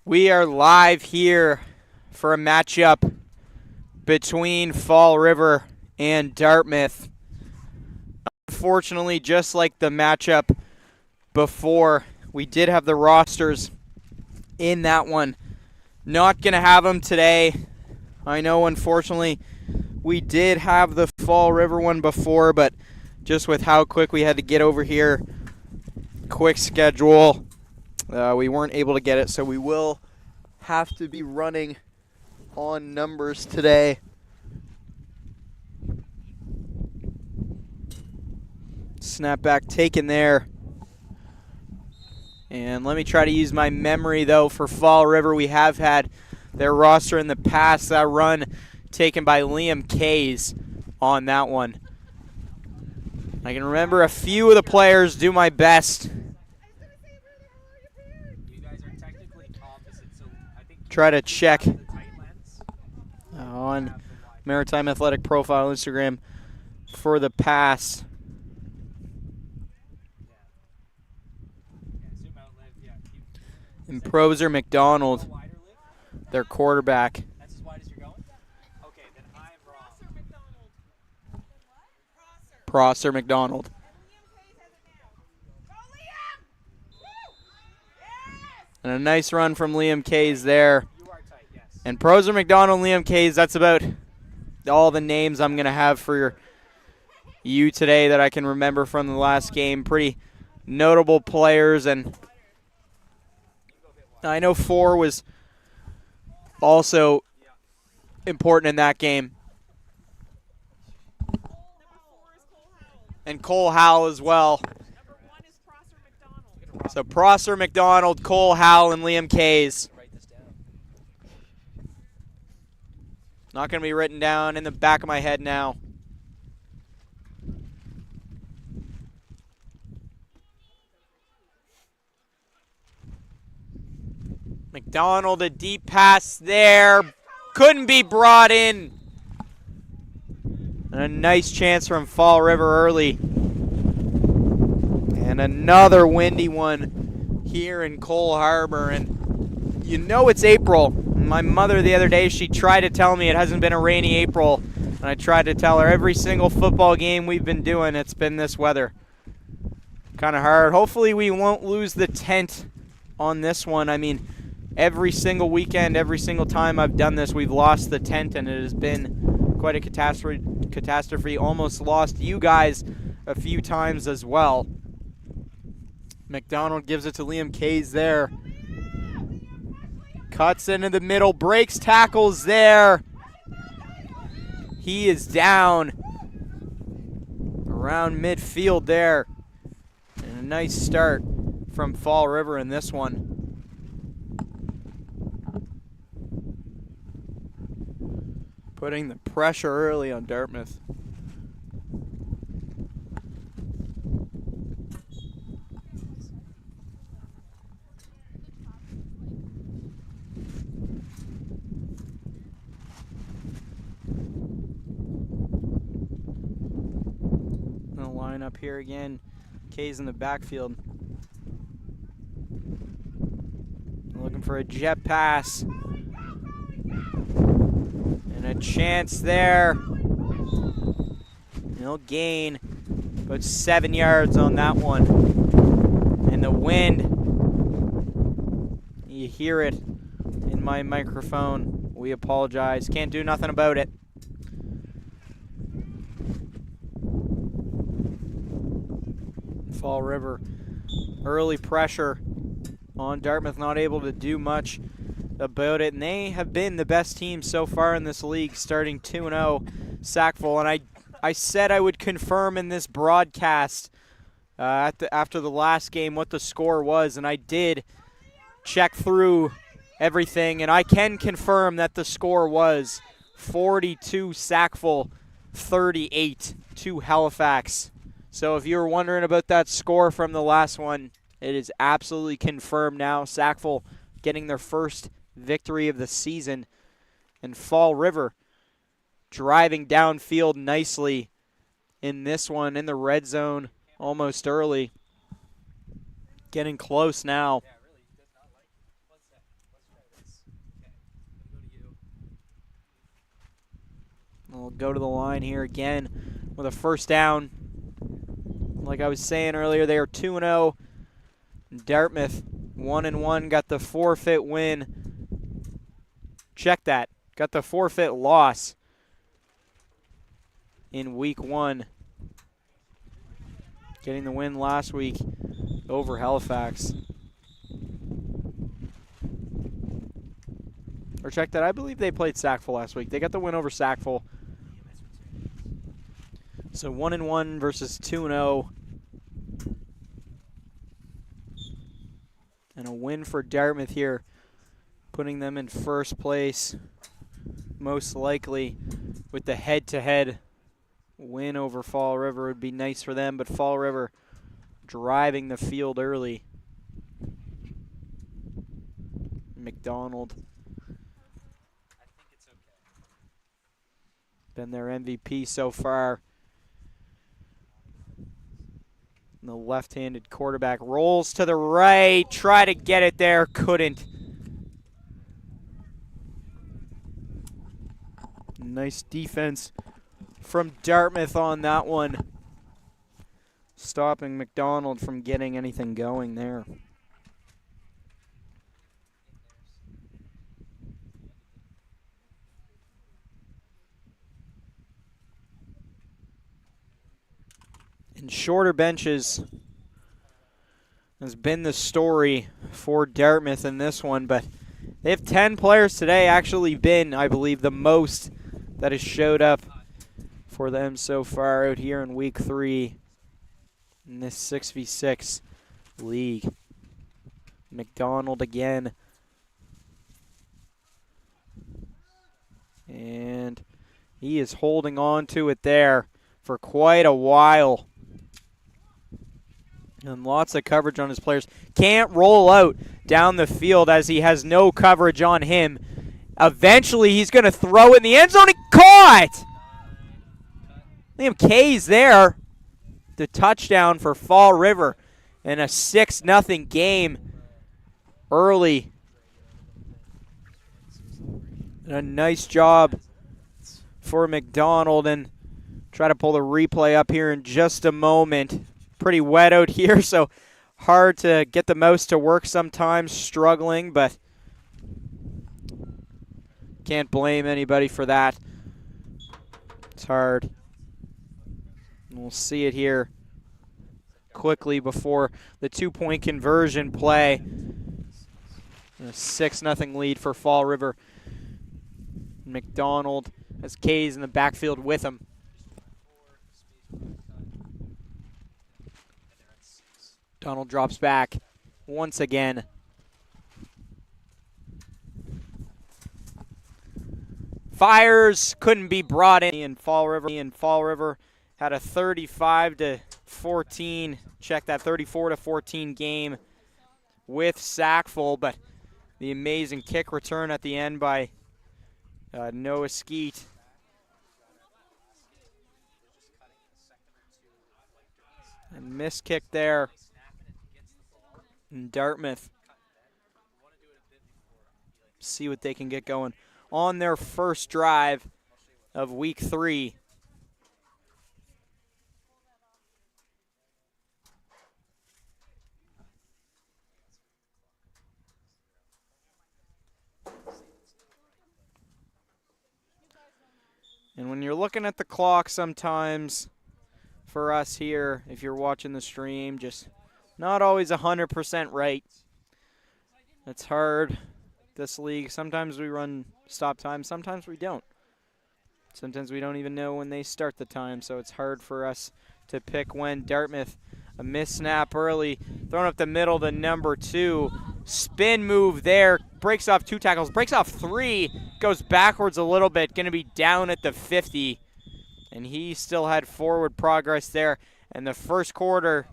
We are live here for a matchup between Fallriver and Dartmouth. Unfortunately, just like the matchup before, we did have the rosters in that one. Not going to have them today. I know, unfortunately, we did have the Fallriver one before, but just with how quick we had to get over here, quick schedule, we weren't able to get it, so we will have to be running on numbers today. Snapback taken there. And let me try to use my memory, though, for Fallriver. We have had their roster in the past. That run taken by Liam Kays on that one. I can remember a few of the players. Do my best. Try to check on Maritime Athletic Profile Instagram for the pass. And Proser McDonald, their quarterback. That's as wide as you're going? Okay, then I'm wrong. Prosser McDonald. And a nice run from Liam Kays there. You are tight, yes. And Proser McDonald, Liam Kays, that's about all the names I'm going to have for you today that I can remember from the last game. Pretty notable players, and I know 4 was also important in that game. And Cole Howell as well. So Prosser, McDonald, Cole Howell, and Liam Kays. Not going to be written down in the back of my head now. McDonald, a deep pass there. Couldn't be brought in. And a nice chance from Fallriver early. And another windy one here in Cole Harbor. And you know it's April. My mother the other day, she tried to tell me it hasn't been a rainy April. And I tried to tell her every single football game we've been doing, it's been this weather. Kind of hard. Hopefully we won't lose the tent on this one. I mean, every single weekend, every single time I've done this, we've lost the tent, and it has been quite a catastrophe. Almost lost you guys a few times as well. McDonald gives it to Liam Kays there. Cuts into the middle, breaks tackles there. He is down around midfield there. And a nice start from Fallriver in this one. Putting the pressure early on Dartmouth. Gonna line up here again. Kays in the backfield. Looking for a jet pass. And a chance there. He'll gain about 7 yards on that one. And the wind, you hear it in my microphone. We apologize. Can't do nothing about it. Fallriver, early pressure on Dartmouth, not able to do much about it, and they have been the best team so far in this league, starting 2-0. Sackville, and I said I would confirm in this broadcast after the last game what the score was, and I did check through everything, and I can confirm that the score was 42 Sackville, 38 to Halifax. So if you were wondering about that score from the last one, it is absolutely confirmed now. Sackville getting their first victory of the season, and Fallriver driving downfield nicely in this one in the red zone almost early. Getting close now. We'll go to the line here again with a first down. Like I was saying earlier, they are 2-0. Dartmouth 1-1, got the forfeit win. Check that. Got the forfeit loss in week 1. Getting the win last week over Halifax. Or check that. I believe they played Sackville last week. They got the win over Sackville. So 1-1 versus 2-0. And a win for Dartmouth here, putting them in first place, most likely, with the head-to-head win over Fall River would be nice for them, but Fall River driving the field early. McDonald. Been their MVP so far. The left-handed quarterback rolls to the right, try to get it there, couldn't. Nice defense from Dartmouth on that one, stopping McDonald from getting anything going there. And shorter benches has been the story for Dartmouth in this one, but they have 10 players today, actually been, I believe, the most that has showed up for them so far out here in week 3 in this 6v6 league. McDonald again. And he is holding on to it there for quite a while. And lots of coverage on his players. Can't roll out down the field as he has no coverage on him. Eventually, he's going to throw it in the end zone. He caught! Liam Kay's there. The touchdown for Fall River in a 6-0 game early. And a nice job for McDonald. And try to pull the replay up here in just a moment. Pretty wet out here, so hard to get the mouse to work sometimes, struggling, but can't blame anybody for that. It's hard. And we'll see it here quickly before the 2-point conversion play. A 6-0 lead for Fall River. McDonald has Kays in the backfield with him. Donald drops back once again. Fires couldn't be brought in. Fall River had a 35-14, check that, 34-14 game with Sackville, but the amazing kick return at the end by Noah Skeet. And missed kick there. And Dartmouth see what they can get going on their first drive of week 3. And when you're looking at the clock sometimes, for us here, if you're watching the stream, just not always 100% right. It's hard, this league. Sometimes we run stop time, sometimes we don't. Sometimes we don't even know when they start the time, so it's hard for us to pick when. Dartmouth, a miss snap early, thrown up the middle to number 2. Spin move there, breaks off 2 tackles, breaks off 3, goes backwards a little bit, going to be down at the 50. And he still had forward progress there. And the first quarter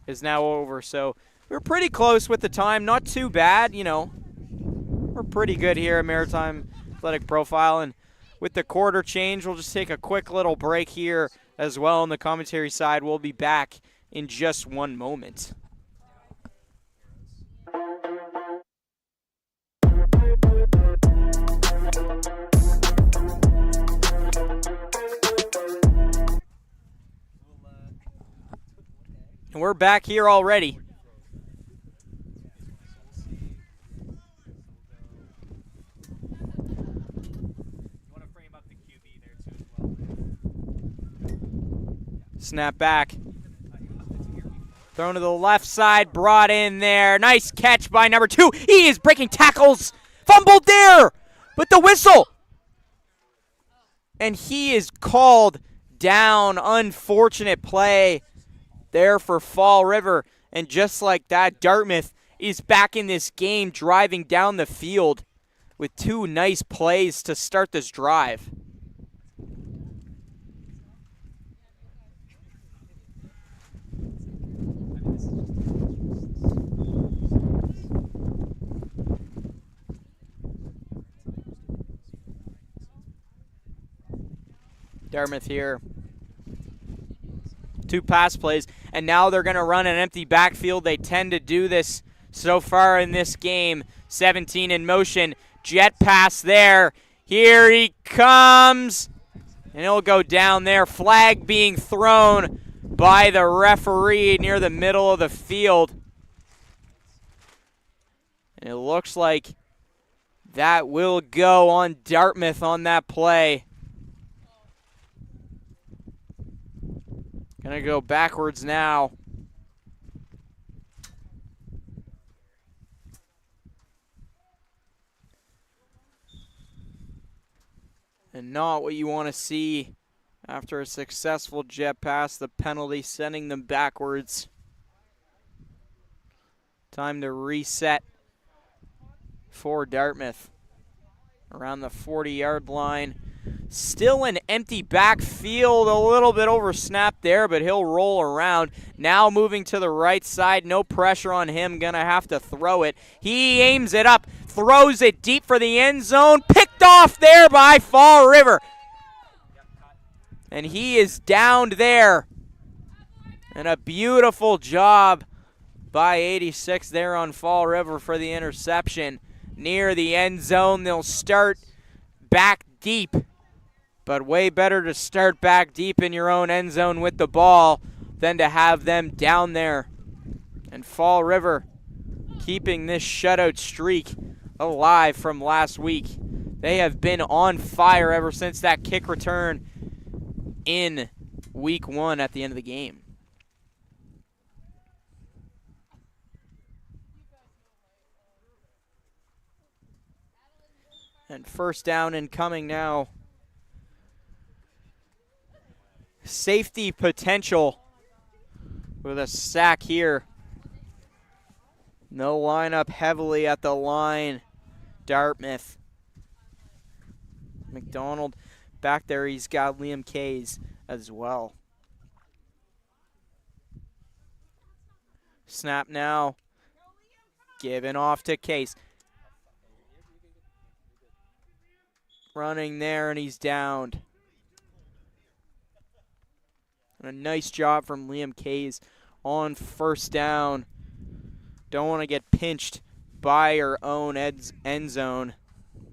is now over. So we're pretty close with the time. Not too bad, you know. We're pretty good here at Maritime Athletic Profile. And with the quarter change, we'll just take a quick little break here as well on the commentary side. We'll be back in just one moment. And we're back here already. Snap back. Thrown to the left side, brought in there. Nice catch by number 2. He is breaking tackles. Fumbled there, but the whistle. And he is called down. Unfortunate play there for Fall River. And just like that, Dartmouth is back in this game, driving down the field with 2 nice plays to start this drive. Dartmouth here. 2 pass plays, and now they're going to run an empty backfield. They tend to do this so far in this game. 17 in motion. Jet pass there. Here he comes. And he'll go down there. Flag being thrown by the referee near the middle of the field. And it looks like that will go on Dartmouth on that play. Gonna go backwards now. And not what you want to see after a successful jet pass. The penalty sending them backwards. Time to reset for Dartmouth. Around the 40-yard line. Still an empty backfield, a little bit over snap there, but he'll roll around. Now moving to the right side, no pressure on him, gonna have to throw it. He aims it up, throws it deep for the end zone, picked off there by Fall River. And he is downed there. And a beautiful job by 86 there on Fall River for the interception. Near the end zone, they'll start back deep. But way better to start back deep in your own end zone with the ball than to have them down there. And Fall River keeping this shutout streak alive from last week. They have been on fire ever since that kick return in week 1 at the end of the game. And first down incoming now. Safety potential with a sack here. No lineup heavily at the line. Dartmouth. McDonald back there. He's got Liam Kays as well. Snap now. Given off to Case. Running there, and he's downed. And a nice job from Liam Kays on first down. Don't want to get pinched by your own end zone.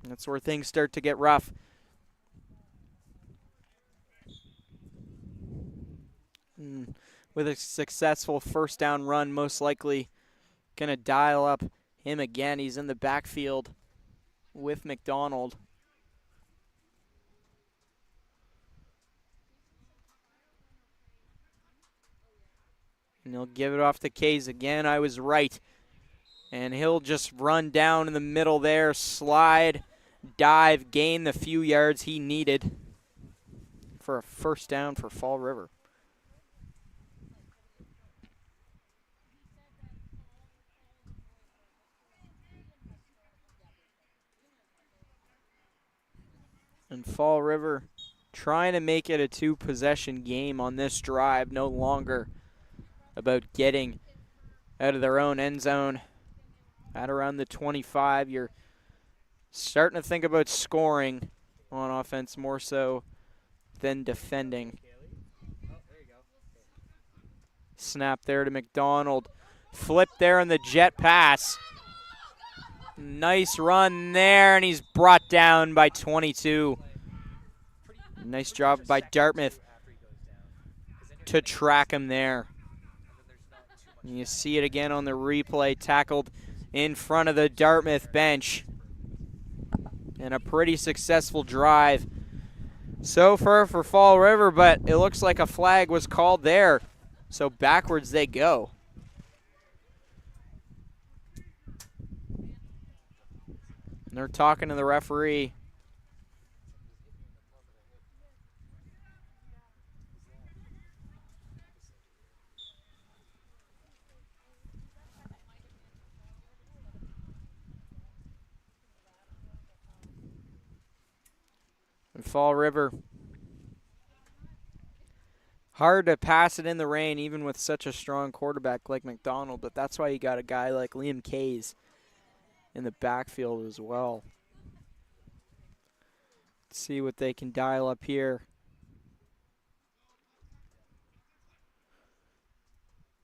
That's where things start to get rough. With a successful first down run, most likely going to dial up him again. He's in the backfield with McDonald. And he'll give it off to Kays again. I was right. And he'll just run down in the middle there, slide, dive, gain the few yards he needed for a first down for Fall River. And Fall River trying to make it a 2-possession game on this drive, no longer about getting out of their own end zone. At around the 25, you're starting to think about scoring on offense more so than defending. Snap there to McDonald. Flip there in the jet pass. Nice run there, and he's brought down by 22. Nice job by Dartmouth to track him there. You see it again on the replay, tackled in front of the Dartmouth bench. And a pretty successful drive so far for Fall River, but it looks like a flag was called there. So backwards they go. And they're talking to the referee. And Fall River, hard to pass it in the rain even with such a strong quarterback like McDonald, but that's why you got a guy like Liam Kays in the backfield as well. Let's see what they can dial up here.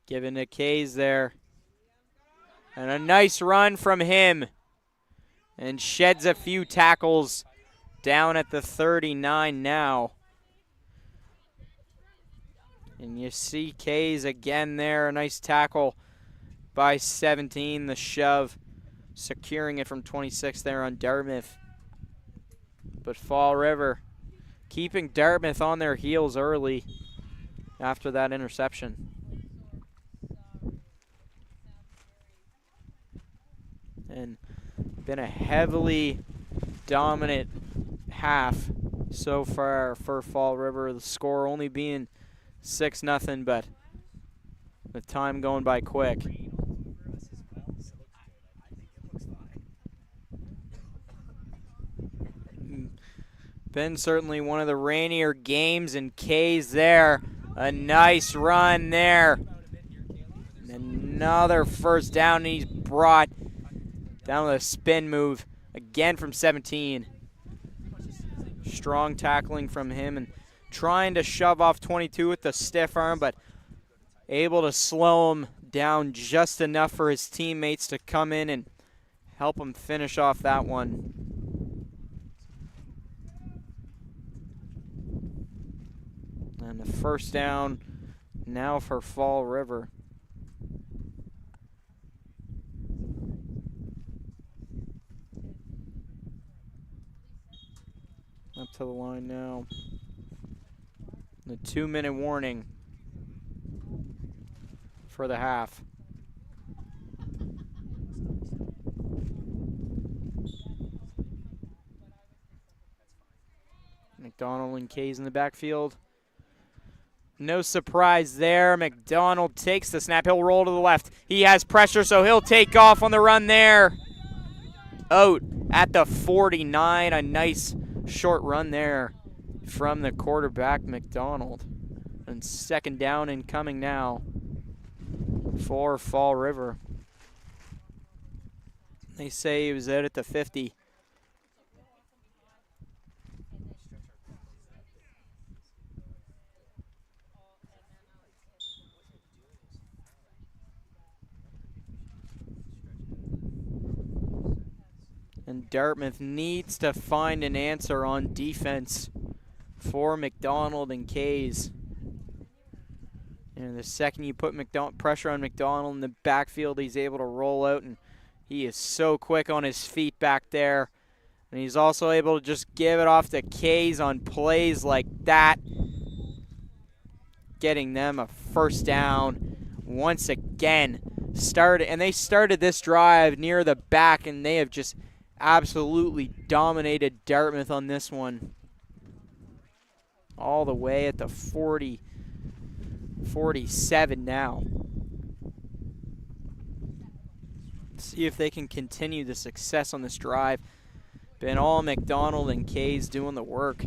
Giving to Kays there. And a nice run from him. And sheds a few tackles down at the 39 now. And you see Kays again there. A nice tackle by 17. The shove, securing it from 26 there on Dartmouth. But Fall River keeping Dartmouth on their heels early after that interception. And been a heavily dominant half so far for Fall River. The score only being 6-0, but the time going by quick. Been certainly one of the rainier games, and Kays there. A nice run there. Another first down, and he's brought down with a spin move again from 17. Strong tackling from him and trying to shove off 22 with the stiff arm, but able to slow him down just enough for his teammates to come in and help him finish off that one. And the first down now for Fall River. Up to the line now. The 2-minute warning for the half. McDonald and Kays in the backfield. No surprise there. McDonald takes the snap. He'll roll to the left. He has pressure, so he'll take off on the run there. Out at the 49. A nice short run there from the quarterback, McDonald. And second down incoming now for Fall River. They say he was out at the 50. And Dartmouth needs to find an answer on defense for McDonald and Kays. And the second you put pressure on McDonald in the backfield, he's able to roll out, and he is so quick on his feet back there. And he's also able to just give it off to Kays on plays like that, getting them a first down once again. They started this drive near the back, and they have just absolutely dominated Dartmouth on this one. All the way at the 47 now. See if they can continue the success on this drive. Been all McDonald and Kays doing the work.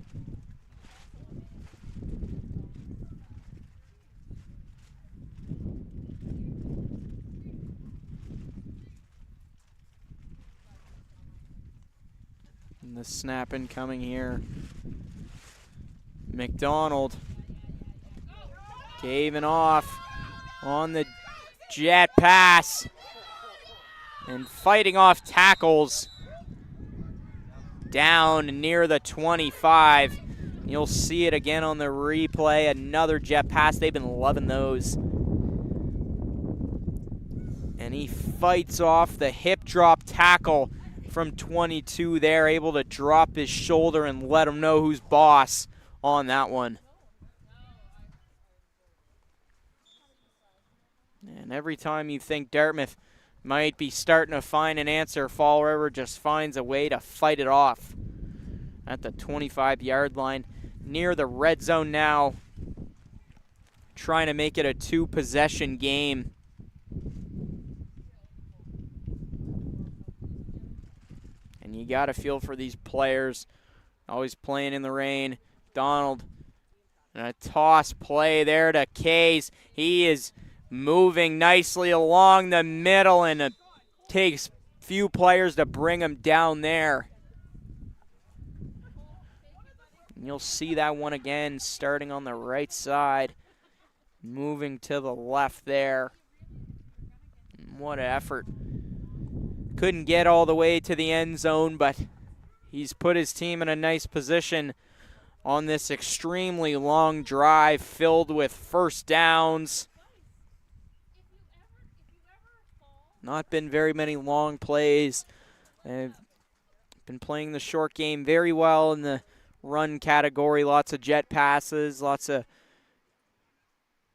And the snap incoming here. McDonald giving off on the jet pass and fighting off tackles down near the 25. You'll see it again on the replay. Another jet pass. They've been loving those. And he fights off the hip drop tackle from 22 there, able to drop his shoulder and let him know who's boss on that one. And every time you think Dartmouth might be starting to find an answer, Fallriver just finds a way to fight it off at the 25-yard line. Near the red zone now, trying to make it a 2-possession game. And you got to feel for these players, always playing in the rain. Donald, and a toss play there to Kays. He is moving nicely along the middle, and it takes few players to bring him down there. And you'll see that one again starting on the right side, moving to the left there. What an effort. Couldn't get all the way to the end zone, but he's put his team in a nice position on this extremely long drive filled with first downs. Not been very many long plays. They've been playing the short game very well in the run category. Lots of jet passes, lots of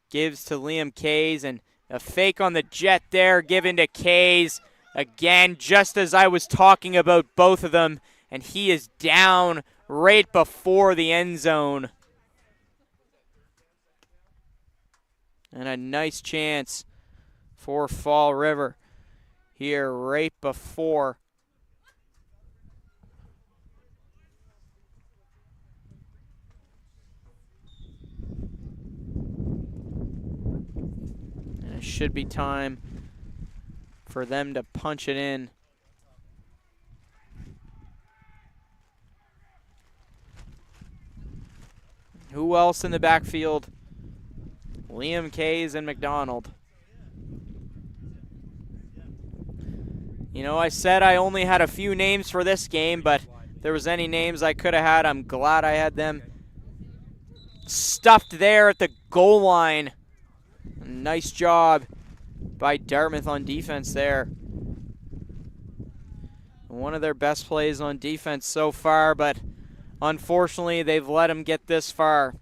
gives to Liam Kays, and a fake on the jet there given to Kays. Again, just as I was talking about both of them, and he is down right before the end zone. And a nice chance for Fallriver here right before. And it should be time for them to punch it in. Who else in the backfield? Liam Kays and McDonald. You know, I said I only had a few names for this game, but if there was any names I could have had, I'm glad I had them stuffed there at the goal line. Nice job by Dartmouth on defense there. One of their best plays on defense so far, but unfortunately they've let them get this far.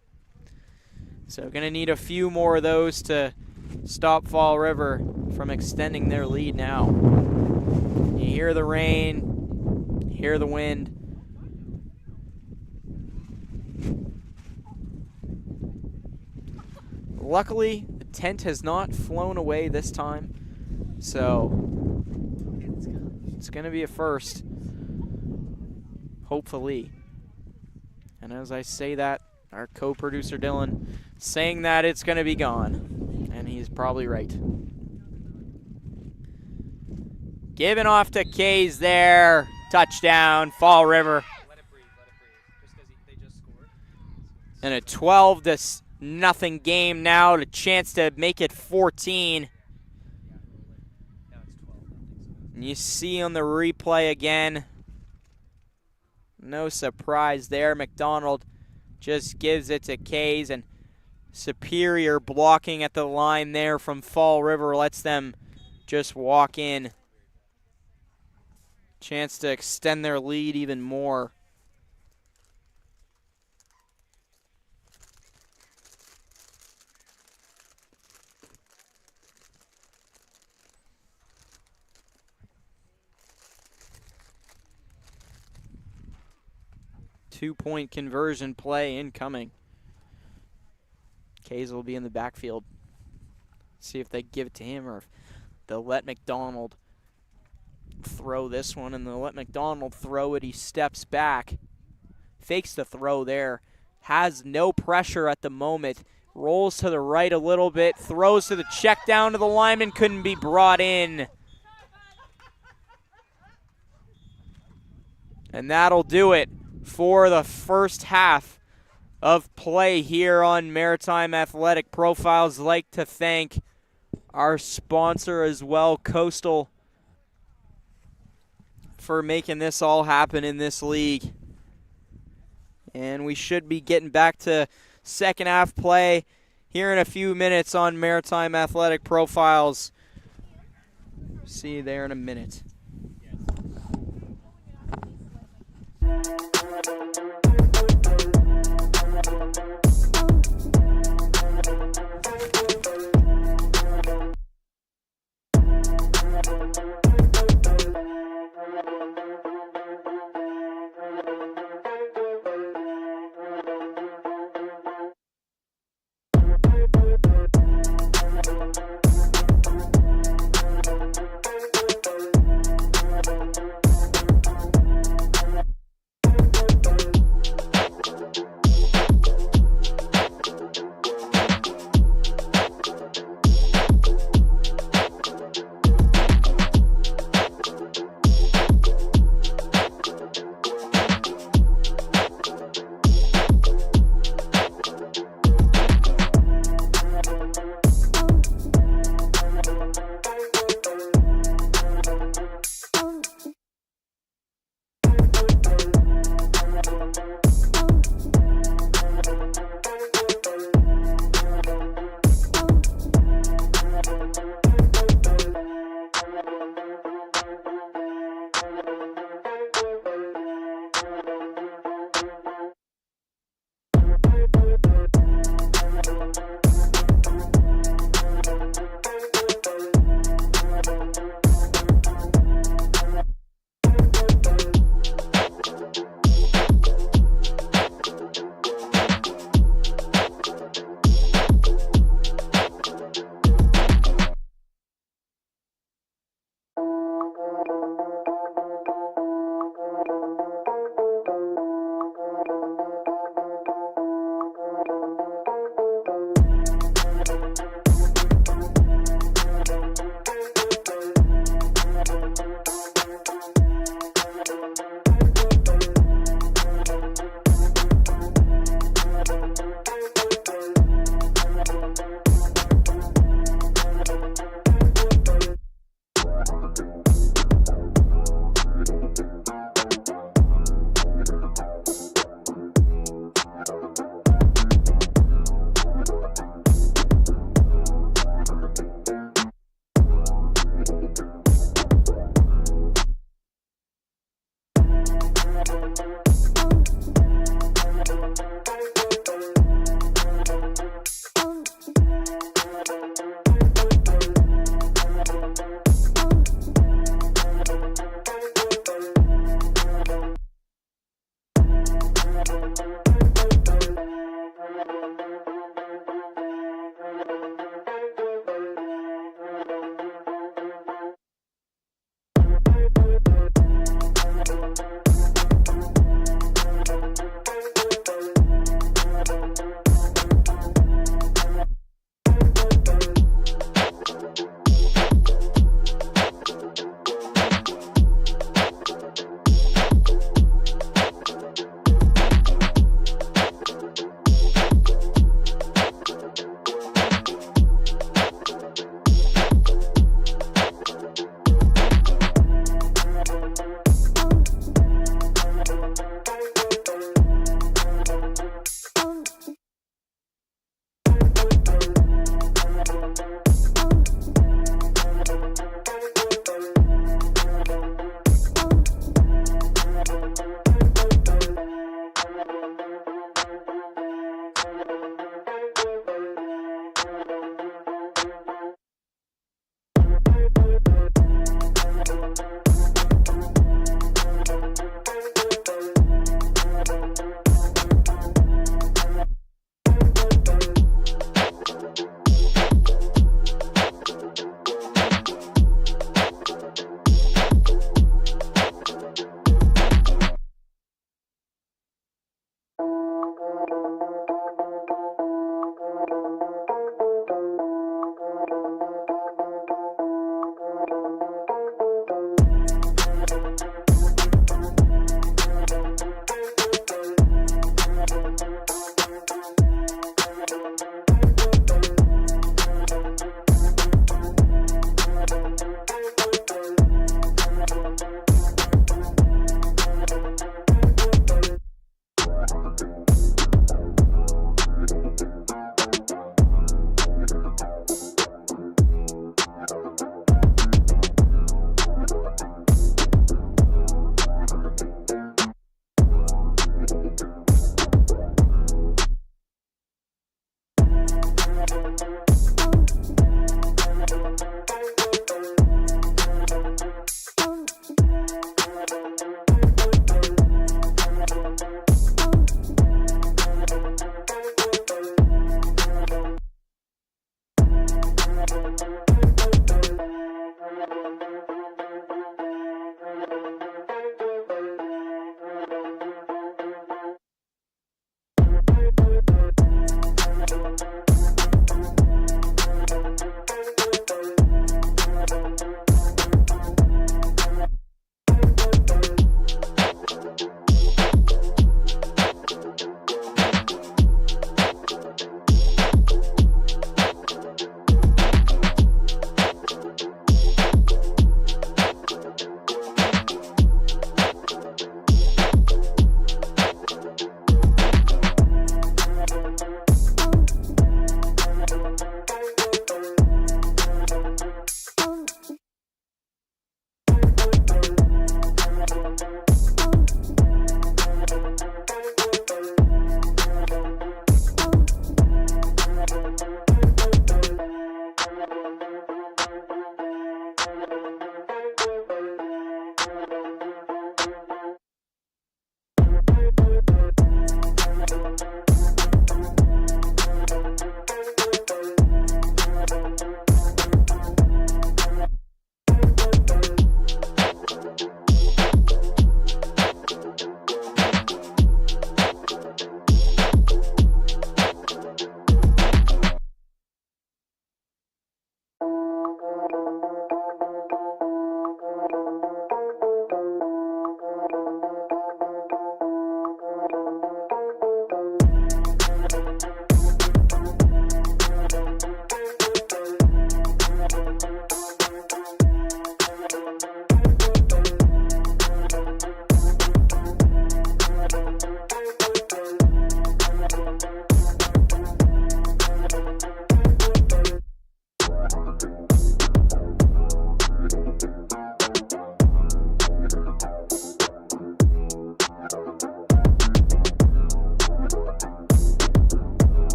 So going to need a few more of those to stop Fallriver from extending their lead now. You hear the rain, hear the wind. Luckily, the tent has not flown away this time, so it's going to be a first, hopefully. And as I say that, our co-producer Dylan saying that it's going to be gone, and he's probably right. Giving off to Kays there. Touchdown, Fallriver. Let it breathe, just because they just scored. And a 12-0 game now, a chance to make it 14. Now it's 12. And you see on the replay again, no surprise there. McDonald just gives it to Kays, and superior blocking at the line there from Fallriver lets them just walk in. Chance to extend their lead even more. Two-point conversion play incoming. Kays will be in the backfield. See if they give it to him or if they'll let McDonald throw this one, and they'll let McDonald throw it. He steps back, fakes the throw there, has no pressure at the moment, rolls to the right a little bit, throws to the check down to the lineman, couldn't be brought in. And that'll do it for the first half of play here on Maritime Athletic Profiles. Like to thank our sponsor as well, Coastal, for making this all happen in this league. And we should be getting back to second half play here in a few minutes on Maritime Athletic Profiles. See you there in a minute.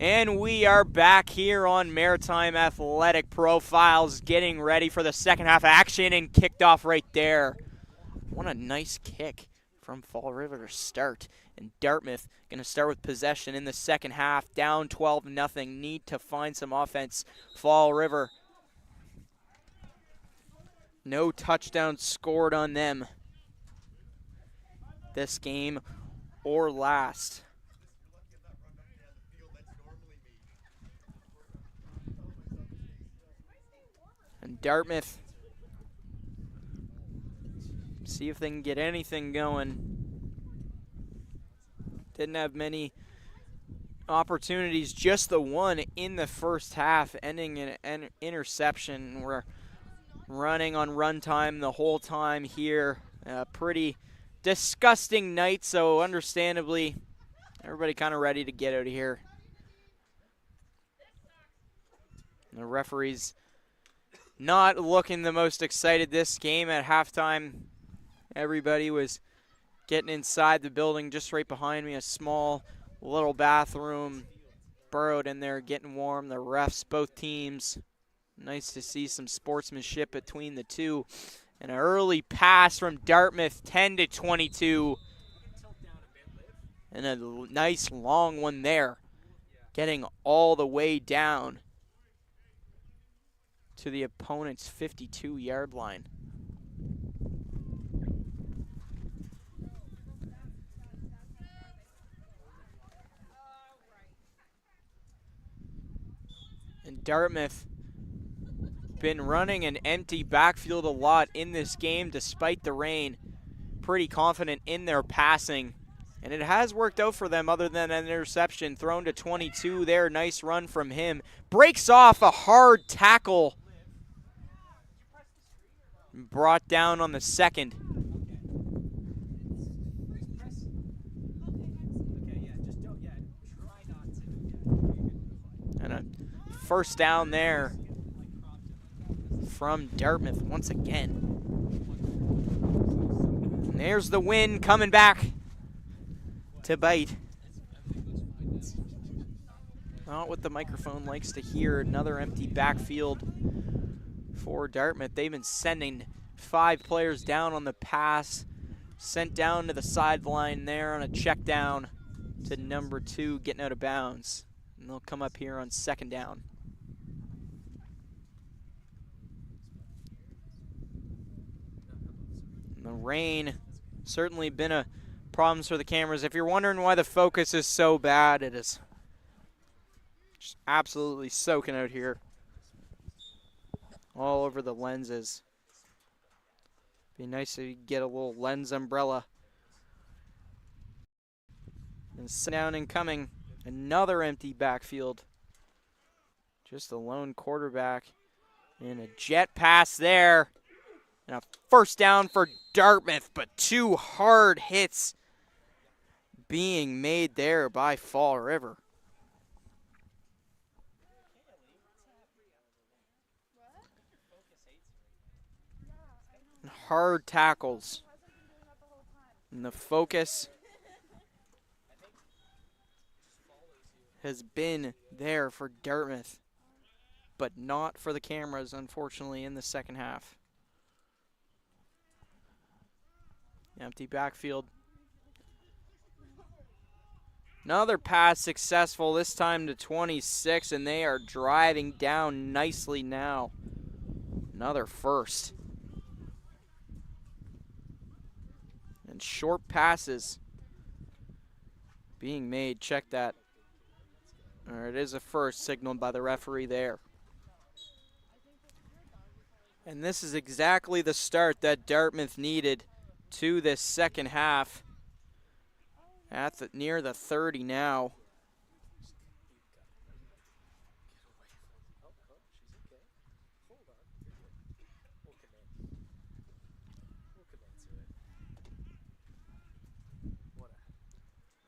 And we are back here on Maritime Athletic Profiles, getting ready for the second half action, and kicked off right there. What a nice kick from Fallriver to start. And Dartmouth going to start with possession in the second half, down 12-0. Need to find some offense. Fallriver, no touchdowns scored on them this game or last. And Dartmouth, see if they can get anything going. Didn't have many opportunities, just the one in the first half, ending in an interception. We're running on run time the whole time here. Pretty disgusting night, so understandably, everybody kind of ready to get out of here. The referees not looking the most excited this game. At halftime, everybody was getting inside the building just right behind me. A small little bathroom, burrowed in there, getting warm. The refs, both teams. Nice to see some sportsmanship between the two. And an early pass from Dartmouth, 10-22. And a nice long one there, getting all the way down to the opponent's 52-yard line. And Dartmouth been running an empty backfield a lot in this game despite the rain. Pretty confident in their passing. And it has worked out for them other than an interception thrown to 22 there. Nice run from him. Breaks off a hard tackle. Brought down on the second. And a first down there from Dartmouth once again. And there's the wind coming back to bite. Not what the microphone likes to hear. Another empty backfield for Dartmouth. They've been sending 5 players down on the pass. Sent down to the sideline there on a check down to number 2, getting out of bounds. And they'll come up here on second down. And the rain certainly been a problem for the cameras. If you're wondering why the focus is so bad, it is just absolutely soaking out here. All over the lenses. Be nice to get a little lens umbrella. And sit down and coming. Another empty backfield. Just a lone quarterback. And a jet pass there. And a first down for Dartmouth, but 2 hard hits being made there by Fallriver. Hard tackles. And the focus has been there for Dartmouth, but not for the cameras, unfortunately, in the second half. Empty backfield. Another pass successful, this time to 26, and they are driving down nicely now. Another first. And short passes being made. Check that. Or it is a first, signaled by the referee there. And this is exactly the start that Dartmouth needed to this second half. At near the 30 now.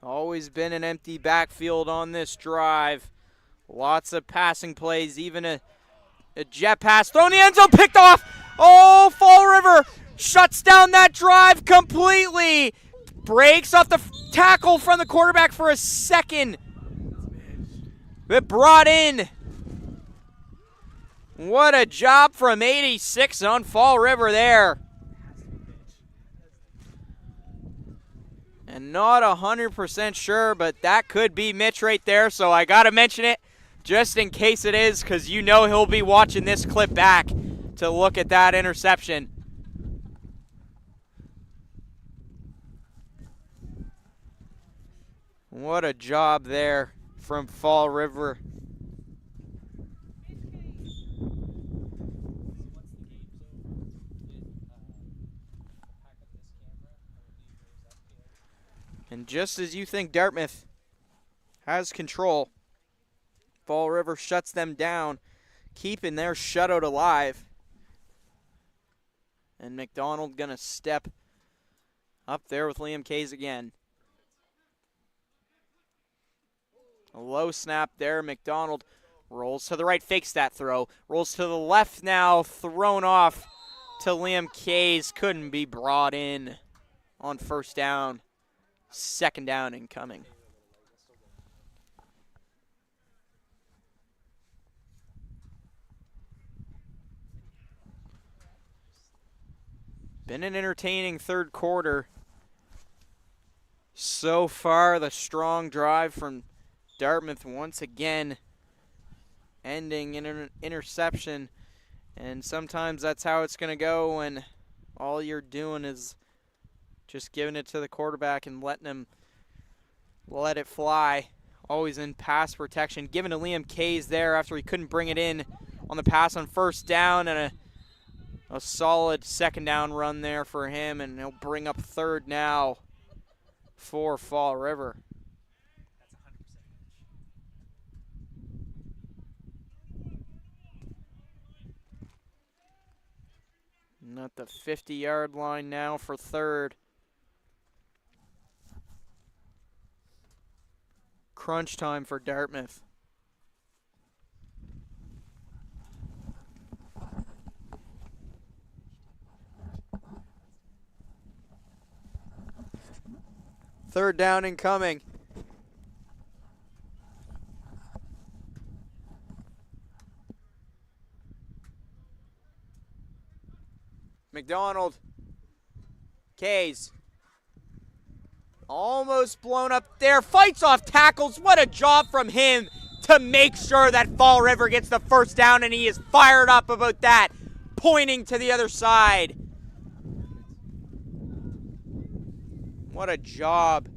Always been an empty backfield on this drive. Lots of passing plays, even a jet pass thrown in the end zone, picked off. Oh, Fallriver shuts down that drive completely. Breaks off the tackle from the quarterback for a second. It brought in. What a job from 86 on Fall River there. And not 100% sure, but that could be Mitch right there, so I got to mention it just in case it is, because you know he'll be watching this clip back to look at that interception. What a job there from Fall River. And just as you think Dartmouth has control, Fall River shuts them down, keeping their shutout alive. And McDonald gonna step up there with Liam Kays again. A low snap there. McDonald rolls to the right, fakes that throw. Rolls to the left now, thrown off to Liam Kays. Couldn't be brought in on first down. Second down incoming. Been an entertaining third quarter. So far, the strong drive from Dartmouth once again ending in an interception. And sometimes that's how it's going to go when all you're doing is just giving it to the quarterback and letting him let it fly. Always in pass protection. Giving to Liam Kays there after he couldn't bring it in on the pass on first down, and a solid second down run there for him, and he'll bring up third now for Fall River. And at the 50-yard line now for third. Crunch time for Dartmouth. Third down incoming. McDonald. Kays. Almost blown up there. Fights off tackles. What a job from him to make sure that Fall River gets the first down, and he is fired up about that, pointing to the other side. What a job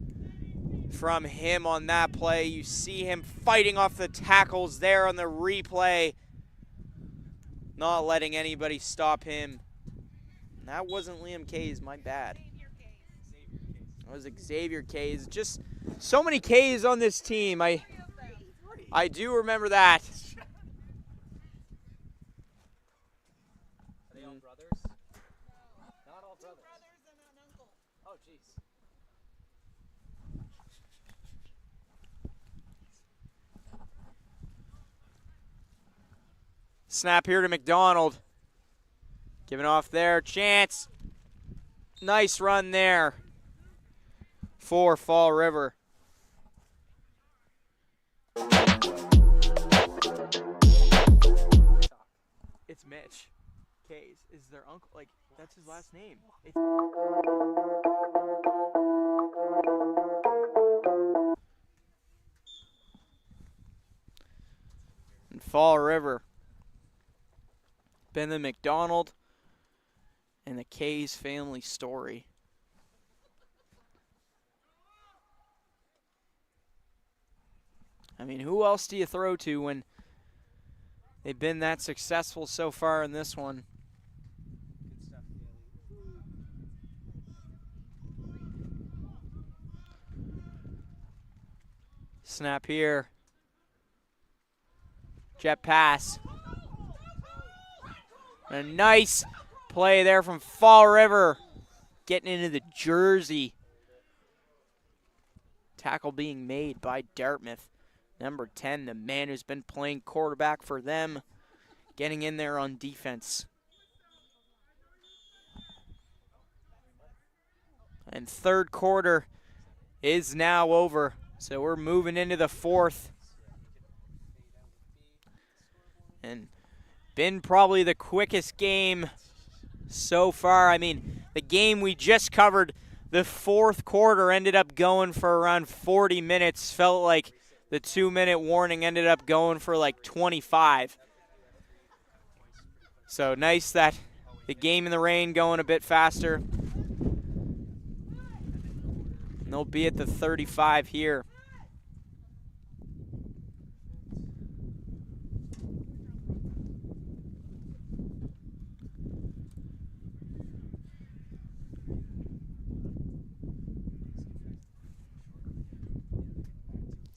from him on that play. You see him fighting off the tackles there on the replay, not letting anybody stop him. And that wasn't Liam Kays, my bad. That was Xavier Kays. Just so many Kays on this team. I do remember that. Are they all brothers? Not all brothers. And an uncle. Oh, jeez. Snap here to McDonald. Giving off there. Chance. Nice run there for Fall River. It's Mitch Kays. Is their uncle, like, that's his last name. And Fall River. Been the McDonald and the Kays family story. I mean, who else do you throw to when they've been that successful so far in this one? Good stuff, Snap here. Jet pass. A nice play there from Fall River. Getting into the jersey. Tackle being made by Dartmouth. Number 10, the man who's been playing quarterback for them, getting in there on defense. And third quarter is now over, so we're moving into the fourth. And been probably the quickest game so far. I mean, the game we just covered, the fourth quarter ended up going for around 40 minutes. Felt like the 2-minute warning ended up going for like 25. So nice that the game in the rain going a bit faster. And they'll be at the 35 here.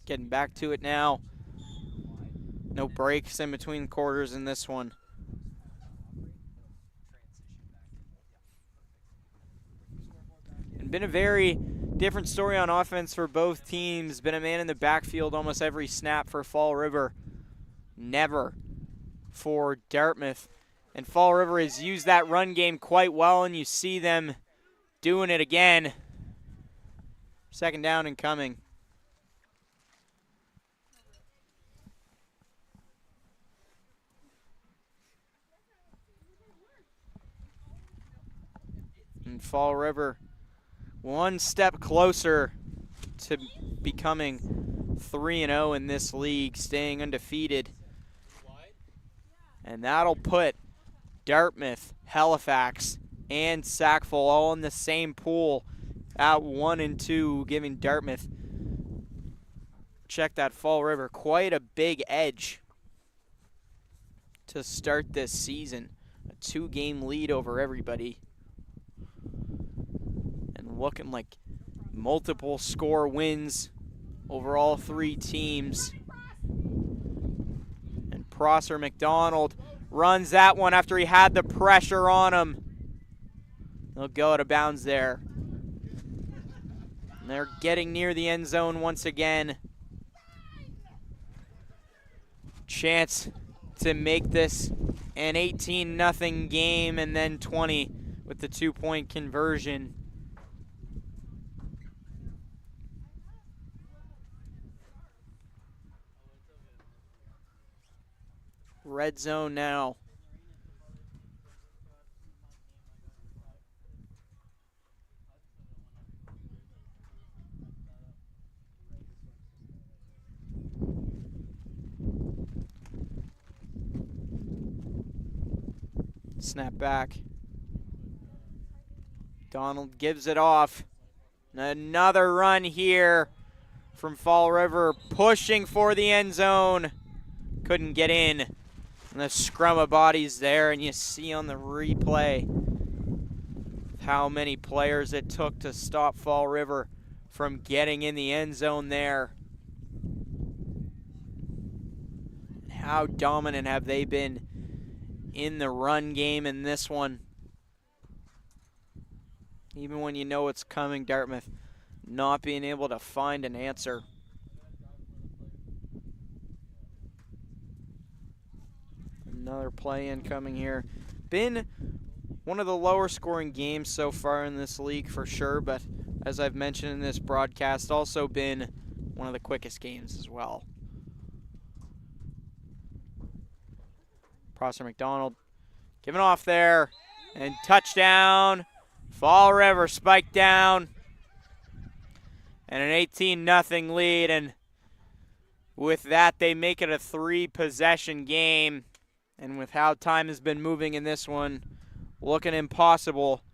Getting back to it now. No breaks in between quarters in this one. And been a very different story on offense for both teams. Been a man in the backfield almost every snap for Fall River. Never for Dartmouth. And Fall River has used that run game quite well, and you see them doing it again. Second down and coming. And Fall River one step closer to becoming 3-0 in this league, staying undefeated. And that'll put Dartmouth, Halifax, and Sackville all in the same pool at 1 and 2, giving Dartmouth, check that, Fall River, quite a big edge to start this season. A 2-game lead over everybody. And looking like multiple score wins over all 3 teams. And Prosser McDonald runs that one after he had the pressure on him. They'll go out of bounds there. And they're getting near the end zone once again. Chance to make this an 18-0 game, and then 20 with the 2-point conversion. Red zone now. Snap back. Donald gives it off. Another run here from Fall River, pushing for the end zone. Couldn't get in. And the scrum of bodies there, and you see on the replay how many players it took to stop Fall River from getting in the end zone there. How dominant have they been in the run game in this one? Even when you know it's coming, Dartmouth not being able to find an answer. Another play incoming here. Been one of the lower scoring games so far in this league for sure, but as I've mentioned in this broadcast, also been one of the quickest games as well. Prosser McDonald giving off there, and touchdown. Fall River spiked down, and an 18-0 lead, and with that they make it a 3-possession game. And with how time has been moving in this one, looking impossible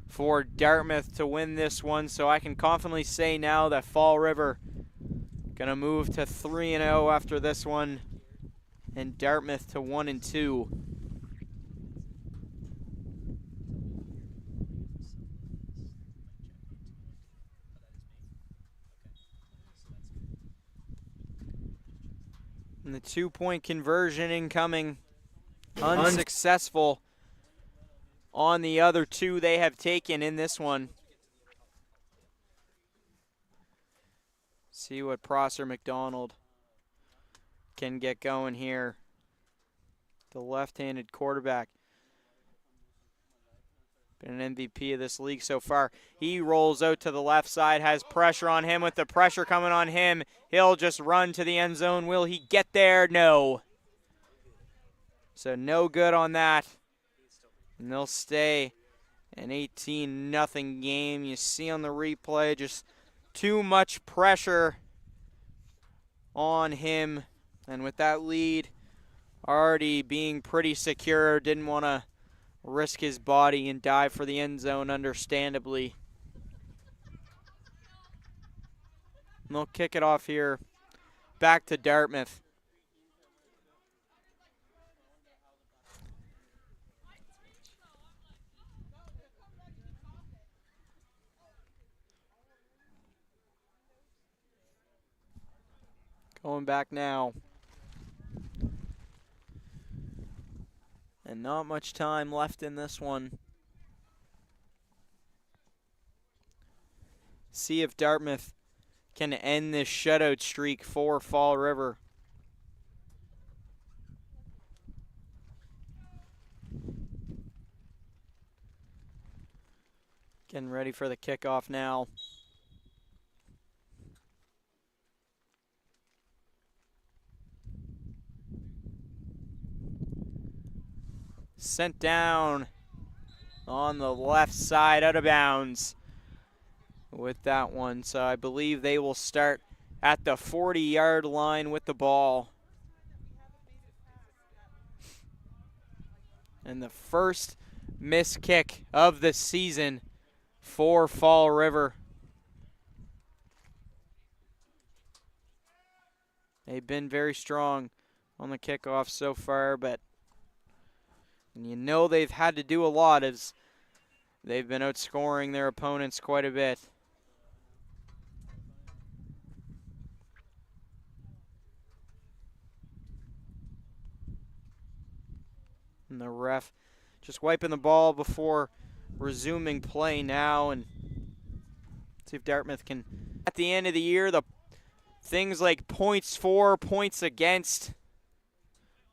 for Dartmouth to win this one. So I can confidently say now that Fall River gonna move to 3-0 after this one, and Dartmouth to 1 and 2. And the 2-point conversion incoming. Unsuccessful on the other 2 they have taken in this one. See what Prosser McDonald can get going here. The left-handed quarterback. Been an MVP of this league so far. He rolls out to the left side, has pressure on him. With the pressure coming on him, he'll just run to the end zone. Will he get there? No. So no good on that. And they'll stay an 18-0 game. You see on the replay just too much pressure on him. And with that lead already being pretty secure, didn't want to risk his body and dive for the end zone, understandably. And they'll kick it off here back to Dartmouth. Going back now. And not much time left in this one. See if Dartmouth can end this shutout streak for Fallriver. Getting ready for the kickoff now. Sent down on the left side, out of bounds with that one. So I believe they will start at the 40-yard line with the ball. And the first missed kick of the season for Fallriver. They've been very strong on the kickoff so far, but you know they've had to do a lot as they've been outscoring their opponents quite a bit. And the ref just wiping the ball before resuming play now, and see if Dartmouth can, at the end of the year, the things like points for, points against,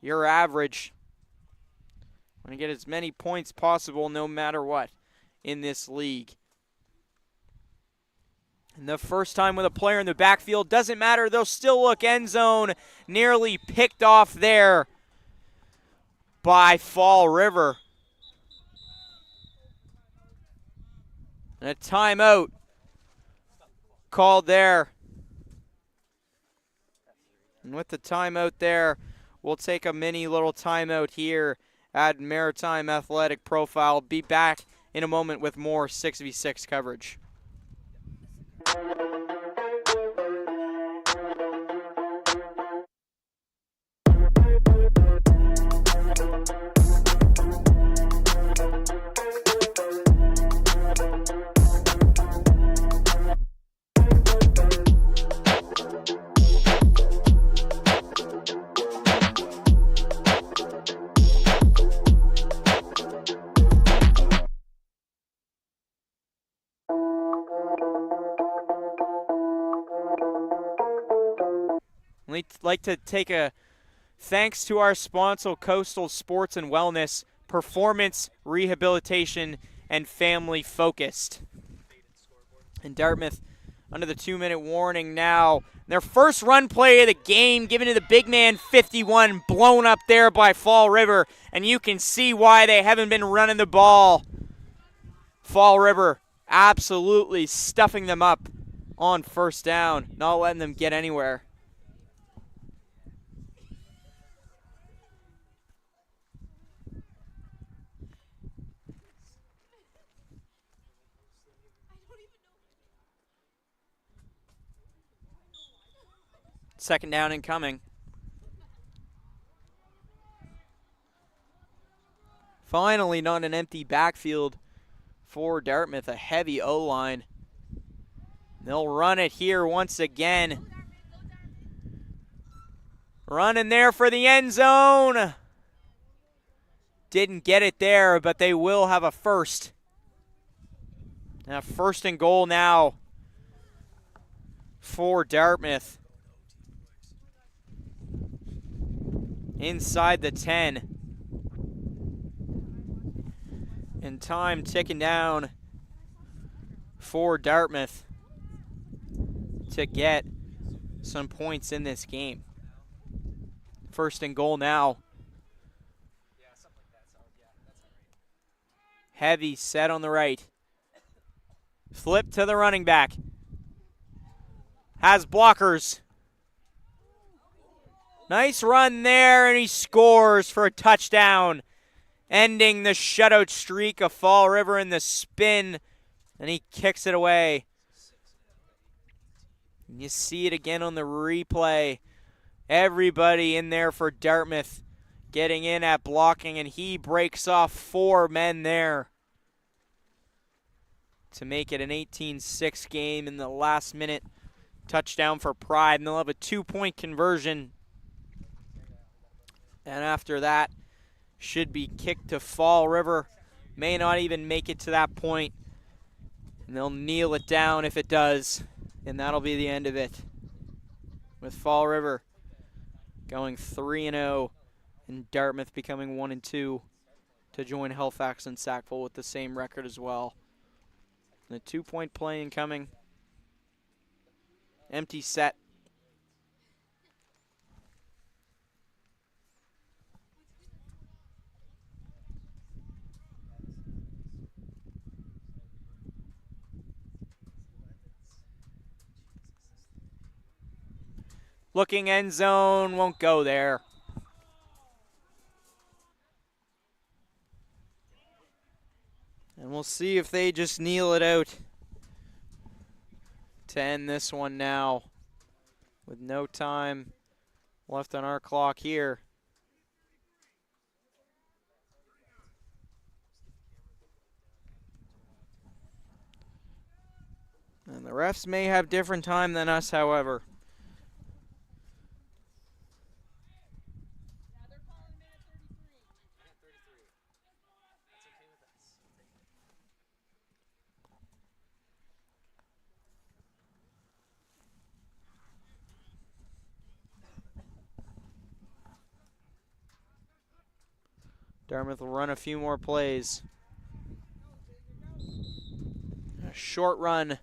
your average. Want to get as many points possible no matter what in this league. And the first time with a player in the backfield, doesn't matter, they'll still look end zone, nearly picked off there by Fallriver. And a timeout called there. And with the timeout there, we'll take a mini little timeout here at Maritime Athletic Profile. Be back in a moment with more 6v6 coverage. We'd like to take a thanks to our sponsor, Coastal Sports and Wellness, performance, rehabilitation, and family focused. And Dartmouth under the 2-minute warning now. Their first run play of the game given to the big man 51, blown up there by Fallriver, and you can see why they haven't been running the ball. Fallriver absolutely stuffing them up on first down, not letting them get anywhere. Second down incoming. Finally, not an empty backfield for Dartmouth, a heavy O-line. They'll run it here once again. Running there for the end zone. Didn't get it there, but they will have a first. Now first and goal now for Dartmouth. Inside the 10. And time ticking down for Dartmouth to get some points in this game. First and goal now Heavy set on the right. Flip to the running back. Has blockers. Nice run there, and he scores for a touchdown, ending the shutout streak of Fallriver in the spin, and he kicks it away. And you see it again on the replay. Everybody in there for Dartmouth getting in at blocking, and he breaks off 4 men there to make it an 18-6 game in the last minute. Touchdown for Pride, and they'll have a 2-point conversion. And after that, should be kicked to Fallriver. May not even make it to that point. And they'll kneel it down if it does. And that'll be the end of it. With Fallriver going 3-0 and Dartmouth becoming 1-2 to join Halifax and Sackville with the same record as well. And a 2-point play incoming. Empty set. Looking end zone, won't go there. And we'll see if they just kneel it out to end this one now with no time left on our clock here. And the refs may have different time than us, however. Dartmouth will run a few more plays. A short run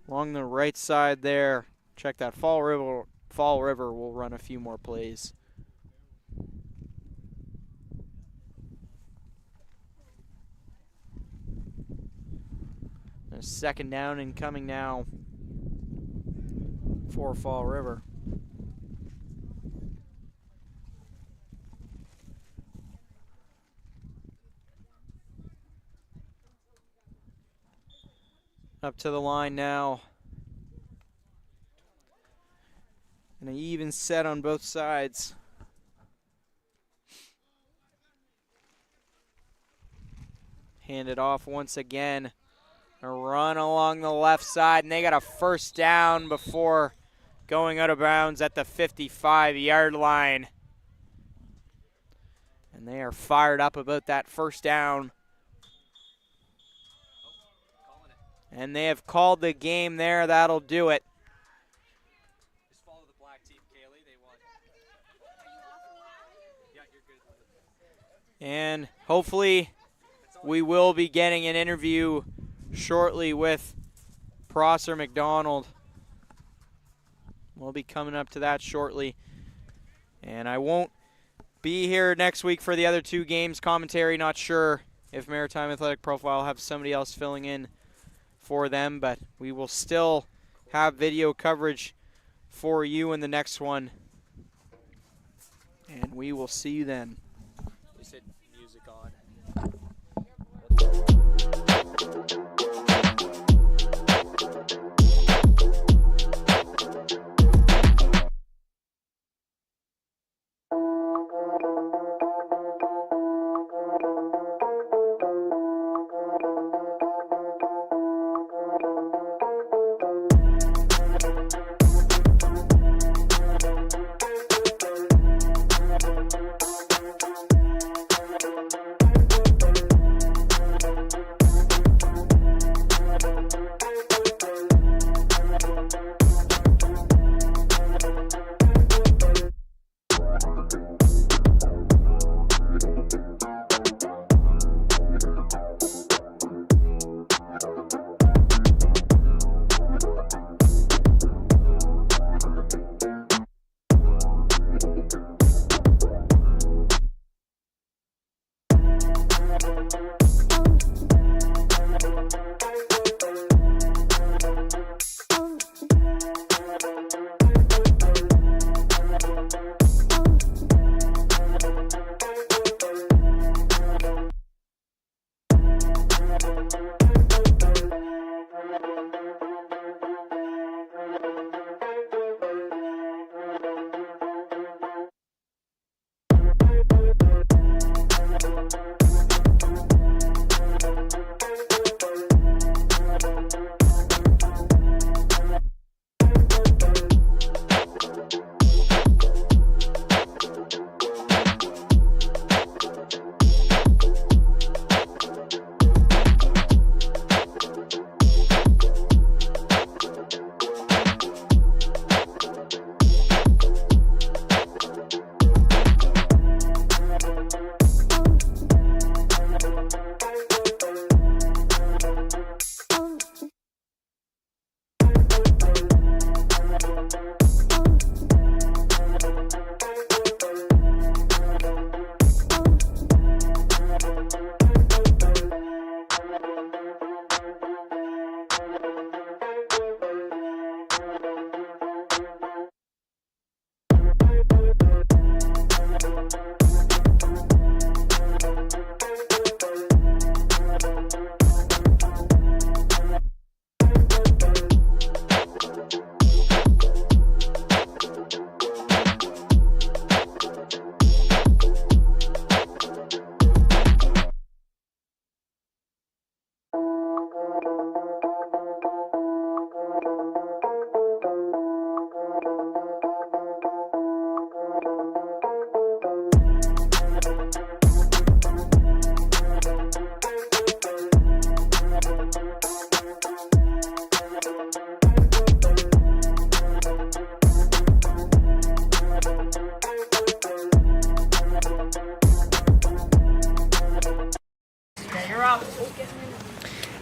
along the right side there. Check that. Fallriver will run a few more plays. A second down incoming now for Fallriver. Up to the line now. And an even set on both sides. Hand it off once again. A run along the left side, and they got a first down before going out of bounds at the 55-yard line. And they are fired up about that first down. And they have called the game there. That'll do it. Just follow the black team, Kaylee. They won. Yeah, you're good. And hopefully we will be getting an interview shortly with Prosser McDonald. We'll be coming up to that shortly. And I won't be here next week for the other 2 games. Commentary, not sure if Maritime Athletic Profile will have somebody else filling in for them, but we will still have video coverage for you in the next one. And we will see you then. We said music on.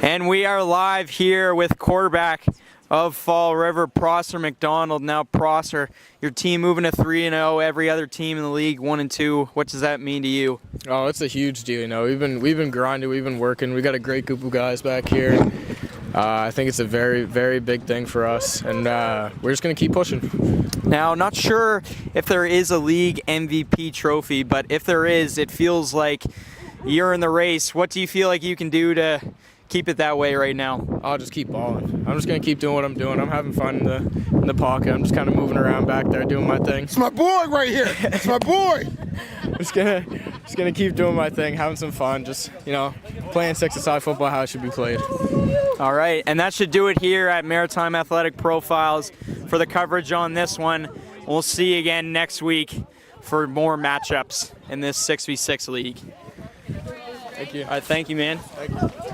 And we are live here with quarterback of Fallriver, Prosser McDonald. Now, Prosser, your team moving to 3-0. Every other team in the league 1-2. What does that mean to you? Oh, it's a huge deal. You know, we've been grinding, we've been working. We got a great group of guys back here. I think it's a very, very big thing for us, and we're just gonna keep pushing. Now, not sure if there is a league MVP trophy, but if there is, it feels like you're in the race. What do you feel like you can do to keep it that way right now? I'll just keep balling. I'm just gonna keep doing what I'm doing. I'm having fun in the pocket. I'm just kind of moving around back there, doing my thing. It's my boy right here. It's my boy. Just gonna keep doing my thing, having some fun. Just, you know, playing six-a-side football how it should be played. All right, and that should do it here at Maritime Athletic Profiles for the coverage on this one. We'll see you again next week for more matchups in this 6v6 league. Thank you. All right, thank you, man. Thank you.